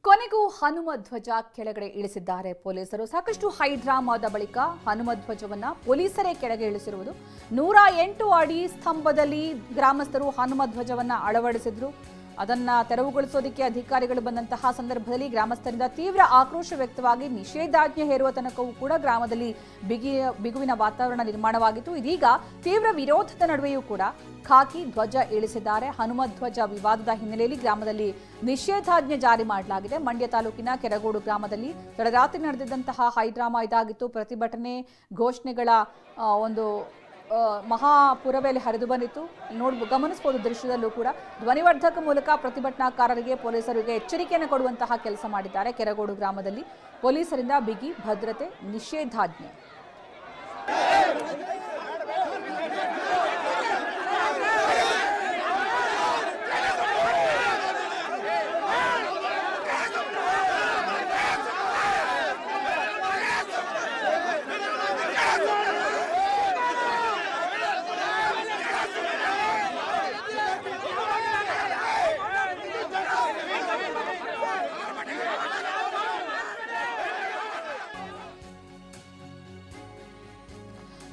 ಕೊನೆಗೂ ಹನುಮ ಧ್ವಜ ಕೆಳಗಡೆ ಇಳಿಸಿದ್ದಾರೆ ಪೊಲೀಸರು. ಸಾಕಷ್ಟು ಹೈಡ್ರಾಮಾದ ಬಳಿಕ ಹನುಮ ಧ್ವಜವನ್ನ ಪೊಲೀಸರೇ ಕೆಳಗೆ ಇಳಿಸಿರುವುದು. 108 ಅಡಿ ಸ್ತಂಭದಲ್ಲಿ ಗ್ರಾಮಸ್ಥರು ಹನುಮ ಧ್ವಜವನ್ನ ಅಳವಡಿಸಿದ್ರು. ಅದನ್ನ ತೆರವುಗೊಳಿಸೋದಕ್ಕೆ ಅಧಿಕಾರಿಗಳು ಬಂದಂತಹ ಸಂದರ್ಭದಲ್ಲಿ ಗ್ರಾಮಸ್ಥರಿಂದ ತೀವ್ರ ಆಕ್ರೋಶ ವ್ಯಕ್ತವಾಗಿ ನಿಷೇಧಾಜ್ಞೆ ಹೇರುವ ತನಕವೂ ಕೂಡ ಗ್ರಾಮದಲ್ಲಿ ಬಿಗುವಿನ ವಾತಾವರಣ ನಿರ್ಮಾಣವಾಗಿತ್ತು. ಇದೀಗ ತೀವ್ರ ವಿರೋಧದ ನಡುವೆಯೂ ಕೂಡ ಖಾಕಿ ಧ್ವಜ ಇಳಿಸಿದ್ದಾರೆ. ಹನುಮ ಧ್ವಜ ವಿವಾದದ ಹಿನ್ನೆಲೆಯಲ್ಲಿ ಗ್ರಾಮದಲ್ಲಿ ನಿಷೇಧಾಜ್ಞೆ ಜಾರಿ ಮಾಡಲಾಗಿದೆ. ಮಂಡ್ಯ ತಾಲೂಕಿನ ಕೆರಗೋಡು ಗ್ರಾಮದಲ್ಲಿ ತಡರಾತ್ರಿ ನಡೆದಿದ್ದಂತಹ ಹೈಡ್ರಾಮಾ ಇದಾಗಿತ್ತು. ಪ್ರತಿಭಟನೆ ಘೋಷಣೆಗಳ ಒಂದು ಮಹಾಪುರವೆಯಲ್ಲಿ ಹರಿದು ಬಂದಿತ್ತು. ಗಮನಿಸಬಹುದು ದೃಶ್ಯದಲ್ಲೂ ಕೂಡ ಧ್ವನಿವರ್ಧಕ ಮೂಲಕ ಪ್ರತಿಭಟನಾಕಾರರಿಗೆ ಪೊಲೀಸರಿಗೆ ಎಚ್ಚರಿಕೆಯನ್ನು ಕೊಡುವಂತಹ ಕೆಲಸ ಮಾಡಿದ್ದಾರೆ. ಕೆರಗೋಡು ಗ್ರಾಮದಲ್ಲಿ ಪೊಲೀಸರಿಂದ ಬಿಗಿ ಭದ್ರತೆ, ನಿಷೇಧಾಜ್ಞೆ.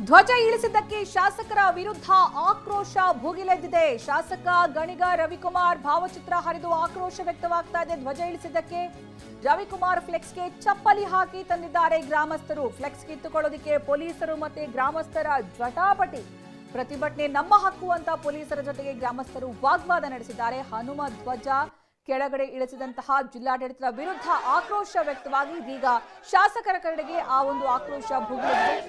ಧ್ವಜ ಇಳಿಸಿದ್ದಕ್ಕೆ ಶಾಸಕರ ವಿರುದ್ಧ ಆಕ್ರೋಶ ಭುಗಿಲೆದ್ದಿದೆ. ಶಾಸಕ ಗಣಿಗ ರವಿಕುಮಾರ್ ಭಾವಚಿತ್ರ ಹರಿದು ಆಕ್ರೋಶ ವ್ಯಕ್ತವಾಗ್ತಾ ಇದೆ. ಧ್ವಜ ಇಳಿಸಿದ್ದಕ್ಕೆ ರವಿಕುಮಾರ್ ಫ್ಲೆಕ್ಸ್ಗೆ ಚಪ್ಪಲಿ ಹಾಕಿ ತಂದಿದ್ದಾರೆ ಗ್ರಾಮಸ್ಥರು. ಫ್ಲೆಕ್ಸ್ ಕಿತ್ತುಕೊಳ್ಳೋದಕ್ಕೆ ಪೊಲೀಸರು ಮತ್ತೆ ಗ್ರಾಮಸ್ಥರ ಜಟಾಪಟಿ. ಪ್ರತಿಭಟನೆ ನಮ್ಮ ಹಕ್ಕು ಅಂತ ಪೊಲೀಸರ ಜೊತೆಗೆ ಗ್ರಾಮಸ್ಥರು ವಾಗ್ವಾದ ನಡೆಸಿದ್ದಾರೆ. ಹನುಮ ಧ್ವಜ ಕೆಳಗಡೆ ಇಳಿಸಿದಂತಹ ಜಿಲ್ಲಾಡಳಿತದ ವಿರುದ್ಧ ಆಕ್ರೋಶ ವ್ಯಕ್ತವಾಗಿ ಇದೀಗ ಶಾಸಕರ ಕಡೆಗೆ ಆ ಒಂದು ಆಕ್ರೋಶ ಭುಗಿಲೆದ್ದಿದೆ.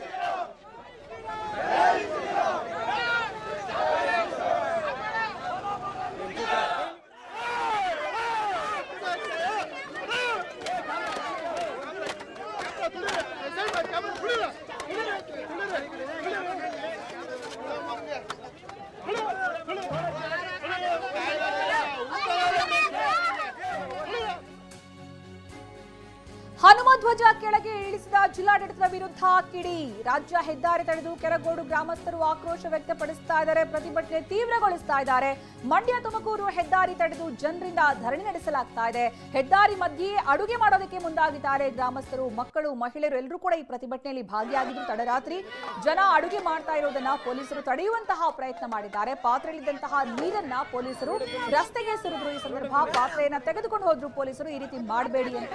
ಹನುಮ ಧ್ವಜ ಕೆಳಗೆ ಇಳಿಸಿದ ಜಿಲ್ಲಾಡಳಿತದ ವಿರುದ್ಧ ಕಿಡಿ. ರಾಜ್ಯ ಹೆದ್ದಾರಿ ತಡೆದು ಕೆರಗೋಡು ಗ್ರಾಮಸ್ಥರು ಆಕ್ರೋಶ ವ್ಯಕ್ತಪಡಿಸ್ತಾ ಇದ್ದಾರೆ. ಪ್ರತಿಭಟನೆ ತೀವ್ರಗೊಳಿಸ್ತಾ ಇದ್ದಾರೆ. ಮಂಡ್ಯ ತುಮಕೂರು ಹೆದ್ದಾರಿ ತಡೆದು ಜನರಿಂದ ಧರಣಿ ನಡೆಸಲಾಗ್ತಾ ಇದೆ. ಹೆದ್ದಾರಿ ಮಧ್ಯೆ ಅಡುಗೆ ಮಾಡೋದಕ್ಕೆ ಮುಂದಾಗಿದ್ದಾರೆ ಗ್ರಾಮಸ್ಥರು. ಮಕ್ಕಳು, ಮಹಿಳೆಯರು ಎಲ್ಲರೂ ಕೂಡ ಈ ಪ್ರತಿಭಟನೆಯಲ್ಲಿ ಭಾಗಿಯಾಗಿದ್ದು ತಡರಾತ್ರಿ ಜನ ಅಡುಗೆ ಮಾಡ್ತಾ ಇರೋದನ್ನ ಪೊಲೀಸರು ತಡೆಯುವಂತಹ ಪ್ರಯತ್ನ ಮಾಡಿದ್ದಾರೆ. ಪಾತ್ರೆಯಲ್ಲಿದ್ದಂತಹ ನೀರನ್ನ ಪೊಲೀಸರು ರಸ್ತೆಗೆ ಸುರಿದ್ರು. ಈ ಸಂದರ್ಭ ಪಾತ್ರೆಯನ್ನ ತೆಗೆದುಕೊಂಡು ಹೋದ್ರು ಪೊಲೀಸರು. ಈ ರೀತಿ ಮಾಡಬೇಡಿ ಅಂತ